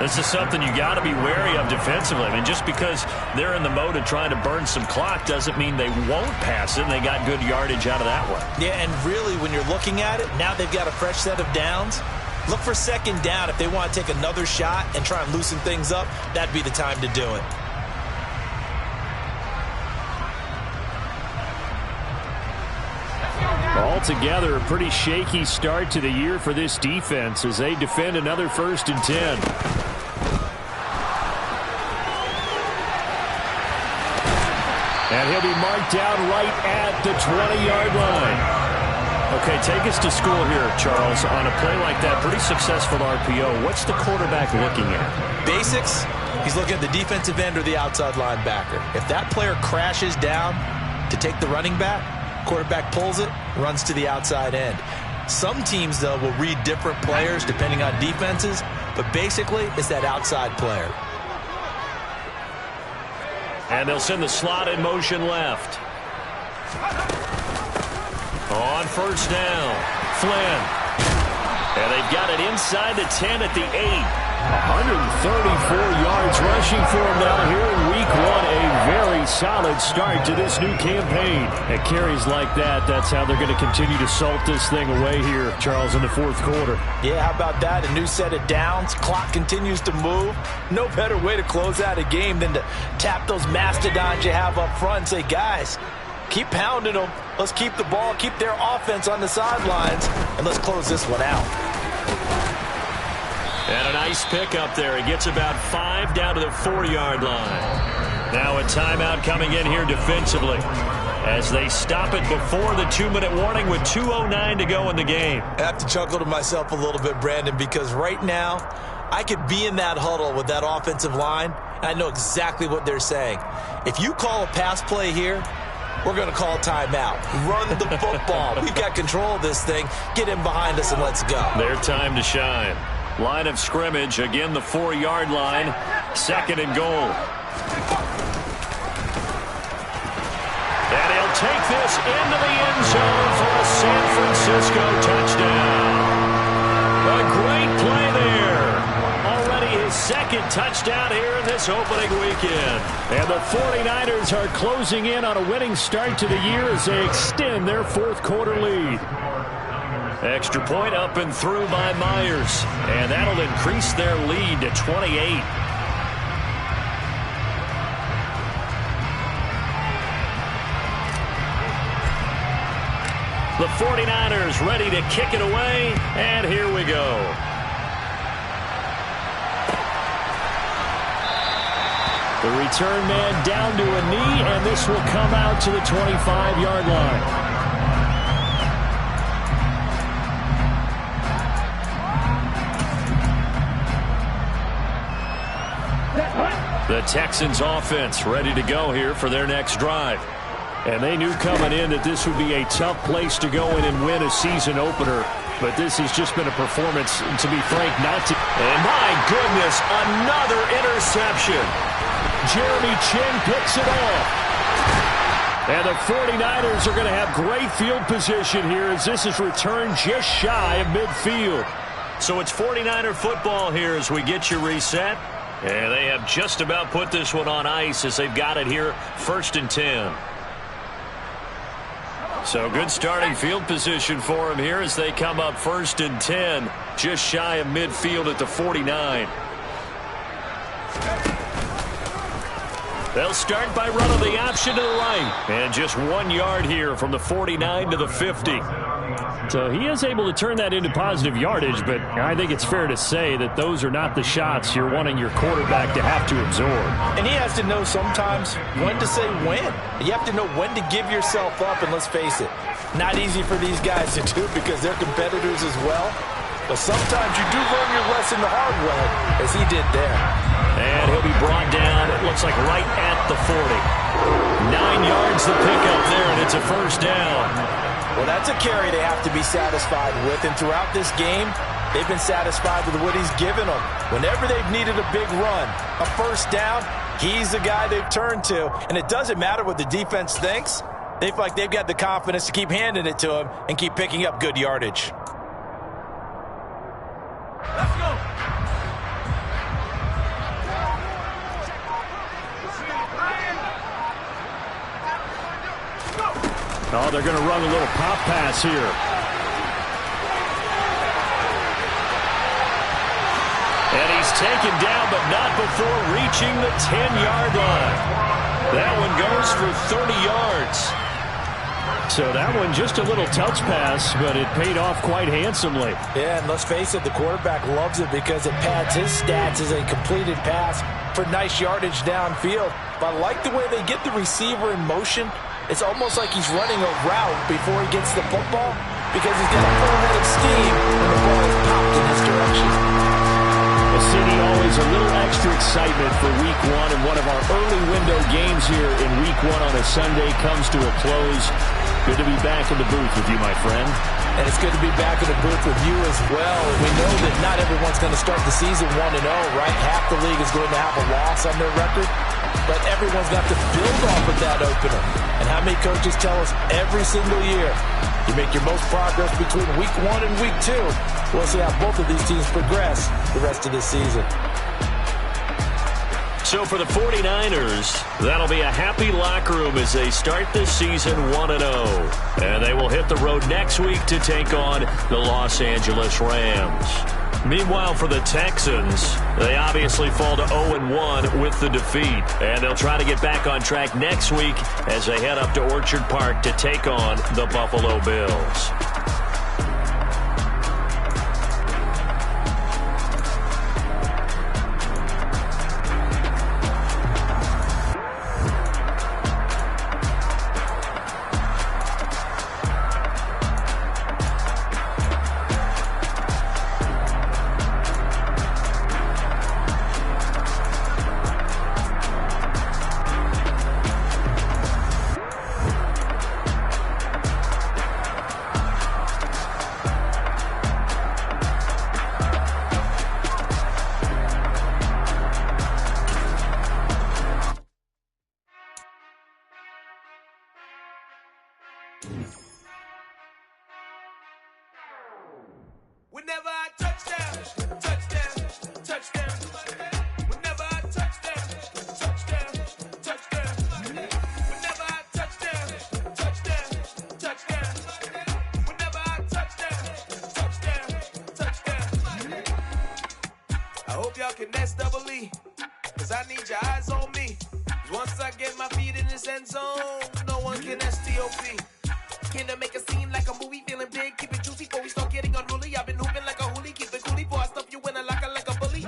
This is something you got to be wary of defensively. I mean, just because they're in the mode of trying to burn some clock doesn't mean they won't pass it, and they got good yardage out of that one. Yeah, and really, when you're looking at it, now they've got a fresh set of downs. Look for 2nd down. If they want to take another shot and try and loosen things up, that'd be the time to do it. Altogether, a pretty shaky start to the year for this defense as they defend another 1st and 10. And he'll be marked down right at the 20-yard line. Okay, take us to school here, Charles. On a play like that, pretty successful RPO. What's the quarterback looking at? Basics, he's looking at the defensive end or the outside linebacker. If that player crashes down to take the running back, quarterback pulls it, runs to the outside end. Some teams, though, will read different players depending on defenses, but basically it's that outside player. And they'll send the slot in motion left. On first down, Flynn. And they've got it inside the 10 at the 8. 134 yards rushing for him now here in week 1. A very solid start to this new campaign. At carries like that, that's how they're going to continue to salt this thing away here, Charles, in the fourth quarter. Yeah, how about that? A new set of downs. Clock continues to move. No better way to close out a game than to tap those mastodons you have up front and say, guys, keep pounding them. Let's keep the ball, keep their offense on the sidelines, and let's close this one out. And a nice pick up there. He gets about 5 down to the 4-yard line. Now a timeout coming in here defensively as they stop it before the 2-minute warning with 2:09 to go in the game. I have to chuckle to myself a little bit, Brandon, because right now I could be in that huddle with that offensive line, and I know exactly what they're saying. If you call a pass play here, we're going to call a timeout. Run the football. We've got control of this thing. Get in behind us and let's go. Their time to shine. Line of scrimmage, again the 4-yard line. 2nd and goal. And he'll take this into the end zone for a San Francisco touchdown. A great play there. Already his 2nd touchdown here in this opening weekend. And the 49ers are closing in on a winning start to the year as they extend their 4th quarter lead. Extra point up and through by Myers. And that'll increase their lead to 28. The 49ers ready to kick it away. And here we go. The return man down to a knee, and this will come out to the 25-yard line. The Texans offense ready to go here for their next drive. And they knew coming in that this would be a tough place to go in and win a season opener. But this has just been a performance, to be frank, not to... And my goodness, another interception. Jeremy Chin picks it off. And the 49ers are going to have great field position here as this is returned just shy of midfield. So it's 49er football here as we get you reset. And they have just about put this one on ice as they've got it here, 1st and 10. So good starting field position for them here as they come up 1st and 10, just shy of midfield at the 49. They'll start by running the option to the right. And just 1 yard here from the 49 to the 50. So he is able to turn that into positive yardage, but I think it's fair to say that those are not the shots you're wanting your quarterback to have to absorb. And he has to know sometimes when to say when. You have to know when to give yourself up, and let's face it, not easy for these guys to do because they're competitors as well. But sometimes you do learn your lesson the hard way, as he did there. And he'll be brought down, it looks like right at the 40. 9 yards the pickup there, and it's a 1st down. Well, that's a carry they have to be satisfied with, and throughout this game, they've been satisfied with what he's given them. Whenever they've needed a big run, a 1st down, he's the guy they've turned to. And it doesn't matter what the defense thinks. They feel like they've got the confidence to keep handing it to him and keep picking up good yardage. Let's go. Oh, they're going to run a little pop pass here. And he's taken down, but not before reaching the 10-yard line. That one goes for 30 yards. So that one just a little touch pass, but it paid off quite handsomely. Yeah, and let's face it, the quarterback loves it because it pads his stats as a completed pass for nice yardage downfield. But I like the way they get the receiver in motion. It's almost like he's running a route before he gets the football because he's got a full head of steam and the ball is popped in his direction. The city always a little extra excitement for Week 1, and one of our early window games here in Week 1 on a Sunday comes to a close. Good to be back in the booth with you, my friend. And it's good to be back in the booth with you as well. We know that not everyone's going to start the season 1-0, right? Half the league is going to have a loss on their record, but everyone's got to build off of that opener. And how many coaches tell us every single year, you make your most progress between Week 1 and Week 2. We'll see how both of these teams progress the rest of this season. So for the 49ers, that'll be a happy locker room as they start this season 1-0. And they will hit the road next week to take on the Los Angeles Rams. Meanwhile, for the Texans, they obviously fall to 0-1 with the defeat. And they'll try to get back on track next week as they head up to Orchard Park to take on the Buffalo Bills. Whenever I touchdown, touchdown, touchdown. Whenever I touchdown, touchdown, touchdown. Whenever I touchdown, touchdown, touchdown. Whenever I touchdown, touchdown, touchdown. I hope y'all can nest double E, cause I need your eyes on me. Once I get my feet in this end zone, no one can STOP. Can I make a scene like a movie, feeling big, keep it juicy before we start getting unruly. I've been hooping like a hoolie, keep it coolie before I stuff you in a locker like a bully.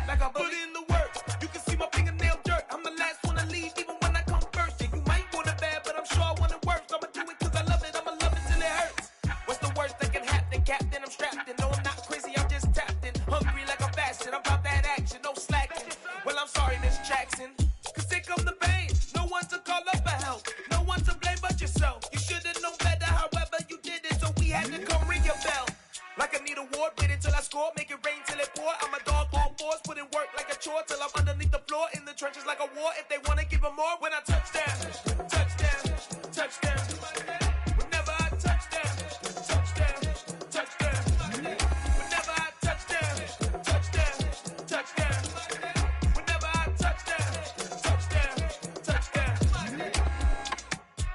Like a bully. Put in the work, you can see my fingernail dirt. I'm the last one to leave, even when I come first. Yeah, you might want it bad, but I'm sure I want it worse. I'ma do it cause I love it, I'ma love it till it hurts. What's the worst that can happen, Captain? I'm strapped in, no I'm not crazy, I'm just tapped in. Hungry like I'm fasting, I'm about that action, no slacking. Well, I'm sorry, Miss Jackson, cause here come the pain. No one to call up for help, no one to blame but yourself. You should've known better, however you did it, so we had to come ring your bell. Like I need a ward, wait until I score, make it rain till it pour. I'm a dog on force, put in work like a chore till I'm underneath the floor, in the trenches like a war. If they wanna give them more, when I touchdown, touchdown, touchdown. Whenever I touchdown, touchdown, touchdown. Whenever I touchdown, touchdown, touchdown. Whenever I touchdown, touchdown, touchdown.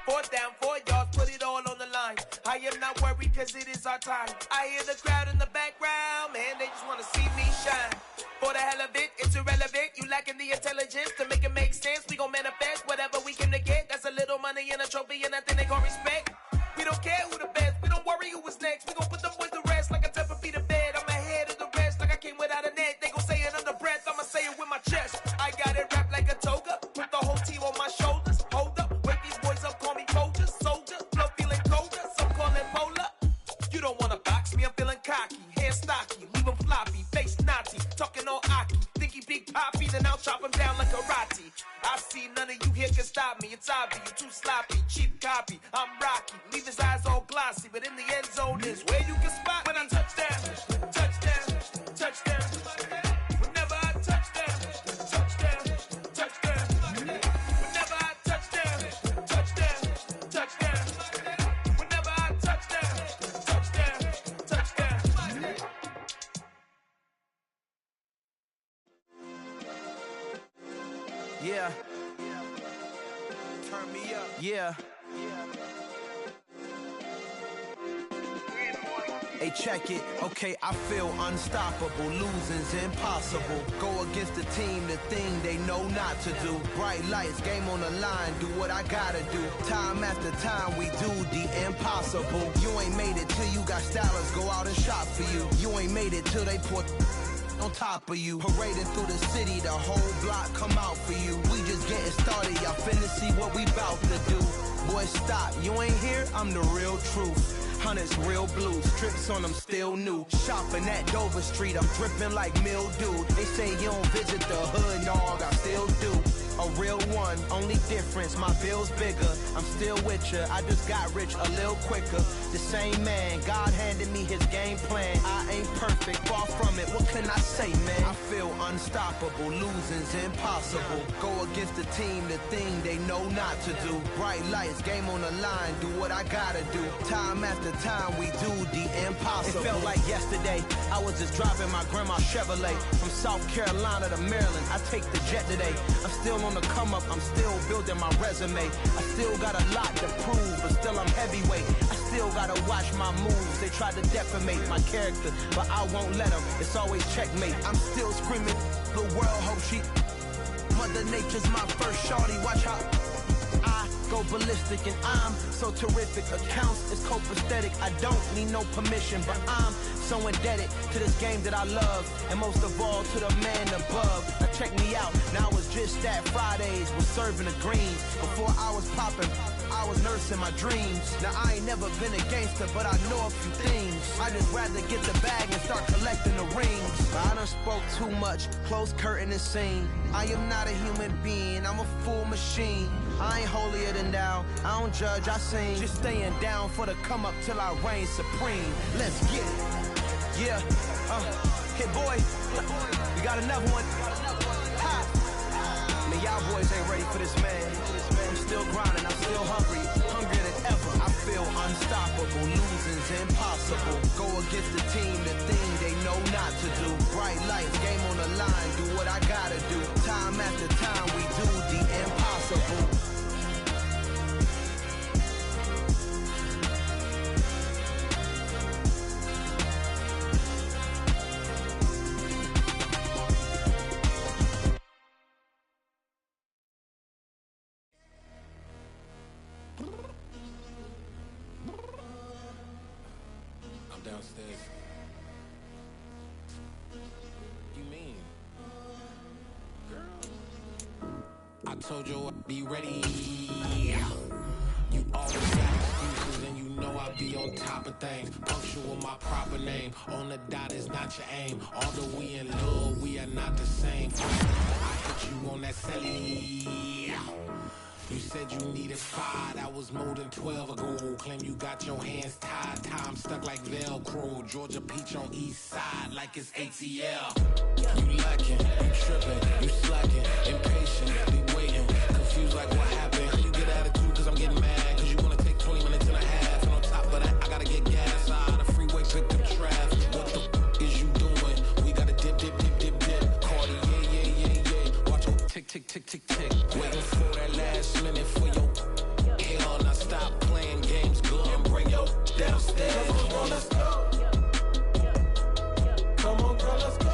4th down, 4 yards, put it all on the line. I am not worried cause it is our time. I hear the crowd in the background, man, they just wanna see me shine. For the hell of it, it's irrelevant. You lacking the intelligence to make it make sense. We gon' manifest whatever we came to get. That's a little money and a trophy and nothing they gon' respect. We don't care who the best, we don't worry who was next. We gon' put them boys to rest like a 10 feet of bed. I'm ahead of the rest like I came without a net. They gon' say it under breath, I'ma say it with my chest. I got it wrapped like a toga, put the whole team on my shoulders. Hold up, wake these boys up, call me soldier, soldier. Flow feeling colder, some call it polar. You don't wanna box me, I'm feeling cocky. Hair stocky, leave him floppy, face naughty. Talking all aki, think he big poppy, then I'll chop him down like karate. I see none of you here can stop me, it's obvious, you too sloppy, cheap copy. I'm Rocky, leave his eyes all glossy, but in the end zone is where you can spot when I touchdown, touchdown, touchdown. Whenever I touchdown, touchdown, touchdown. Whenever I touchdown, touchdown, touchdown. Whenever I touchdown, touchdown, touchdown. Yeah. Turn me up. Yeah. Hey, check it, okay, I feel unstoppable, losing's impossible. Go against the team, the thing they know not to do. Bright lights, game on the line, do what I gotta do. Time after time, we do the impossible. You ain't made it till you got stylers, go out and shop for you. You ain't made it till they put on top of you. Parading through the city, the whole block come out for you. We just getting started, y'all finna see what we bout to do. Boy, stop, you ain't here, I'm the real truth. Hunters, real blue, strips on them still new. Shopping at Dover Street, I'm dripping like mildew. They say you don't visit the hood, dog, I still do. A real one, only difference, my bill's bigger. I'm still with ya, I just got rich a little quicker. The same man, God handed me his game plan. I ain't perfect, far from it, what can I say, man? I feel unstoppable, losing's impossible. Go against the team, the thing they know not to do. Bright lights, game on the line, do what I gotta do. Time after time, we do the impossible. It felt like yesterday, I was just driving my grandma's Chevrolet. From South Carolina to Maryland, I take the jet today. I'm still on the come up, I'm still building my resume. I still got a lot to prove, but still I'm heavyweight. I still gotta watch my moves. They tried to defamate my character, but I won't let them. It's always checkmate. I'm still screaming, the world hope she. Mother Nature's my first shorty, watch how I go ballistic, and I'm so terrific. Accounts is copacetic. I don't need no permission, but I'm so indebted to this game that I love, and most of all to the man above. Now check me out, now it's just that Fridays was serving the greens. Before I was popping, I was nursing my dreams. Now I ain't never been a gangster, but I know a few things. I just rather get the bag and start collecting the rings. But I done spoke too much, close curtain and scene. I am not a human being, I'm a full machine. I ain't holier than thou, I don't judge, I sing. Just staying down for the come up till I reign supreme. Let's get it. Yeah, hit boy, we got another one. Ha! Man, y'all boys ain't ready for this, man. I'm still grinding, I'm still hungry, hungrier than ever. I feel unstoppable, losing's impossible. Go against the team, the thing they know not to do. Bright lights, game on the line, do what I gotta do. Time after time, we do the impossible. Downstairs. You mean? Girl, I told you I'd be ready. You always got excuses and you know I be on top of things. Punctual my proper name. On the dot is not your aim. Although we in love, we are not the same. I hit you on that celly. You said you needed 5, that was more than 12 ago. Claim you got your hands tied, time stuck like Velcro. Georgia peach on east side like it's ATL. You lacking, you tripping, you slacking, impatient, be waiting, confused like what happened. How you get attitude cause I'm getting mad, cause you wanna take 20 minutes and a half. And on top of that, I gotta get gas out of the freeway, pick the traffic. What the is you doing? We gotta dip, dip, dip, dip, dip. Cardi, yeah. Watch your tick, tick, tick, tick, tick. Waiting for that last minute for your hell. Now stop playing games, go and bring your downstairs. Come on, girl, let's go. Come on, girl, let's go.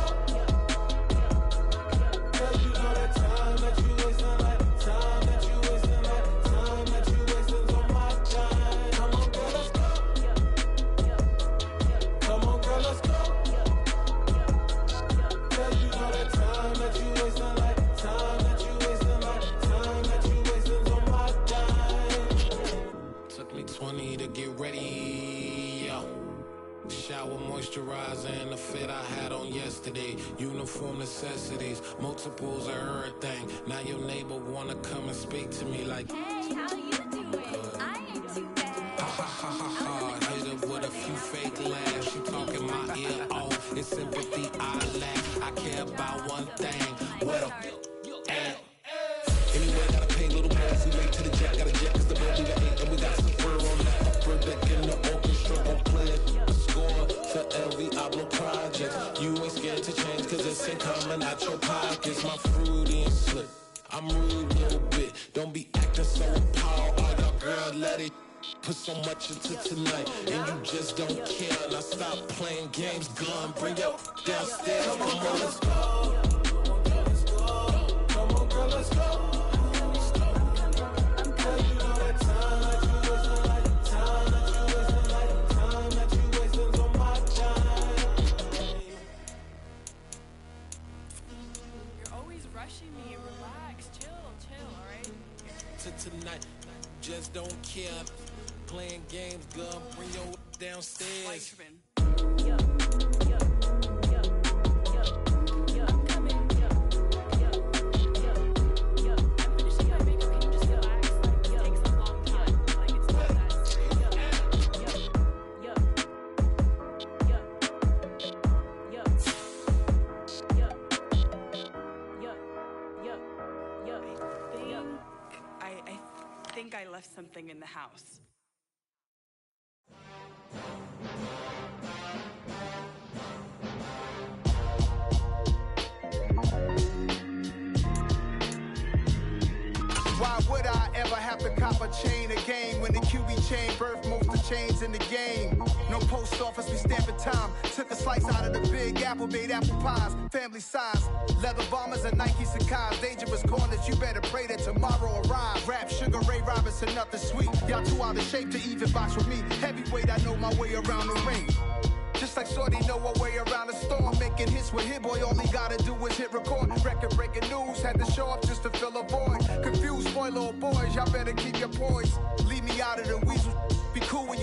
Cause you know that time that you wasting, like time that you wasting, like time that you wasting on my time. Come on, girl, let's go. Come on, girl, let's go. Cause you know that time that you wasting, like time that you wasting, like time that you wasting on my time. Took me 20 to get ready, yo. Shower, moisturizer, and the fit I had on yesterday. Uniform necessities, multiples of everything. Now your neighbor wanna come and speak to me like, hey, how you doing? I ain't too bad. Ha ha ha ha ha. Hit her with a few fake laughs. She talking my ear off. It's sympathy I lack. I care about one thing. What up? Anyway, gotta pay little boys. We late to the jet. Got a jet cause the boat we got 8 and we got some fur on that upper deck in the orchestra. Gon' play a score for every album project. You ain't scared to change cause it's ain't coming out your pockets. My fruity and slip. I'm rude a little bit. Don't be acting so appalled. All y'all girl, let it. Put some much until tonight, and you just don't care. And I stop playing games, gun, bring your downstairs. Come on, girl, let's go. Come on, girl, let's go. Tonight, just don't care. Playing games, girl, bring your downstairs. I left something in the house. Why would I ever have to cop a chain again when the QB chain birthed most of the chains in the game? No post office, we stamping time. Took a slice out of the big apple, made apple pies, family size. Leather bombers and Nike Sacai's, dangerous corners, you better pray that tomorrow arrives. Rap, Sugar Ray Robinson, nothing sweet. Y'all too out of shape to even box with me. Heavyweight, I know my way around the ring. Just like Shorty know her way around the storm. Making hits with Hit Boy, all he gotta do is hit record. Record breaking news, had to show up just to fill a void. Confused, spoiler boys, y'all better keep your poise.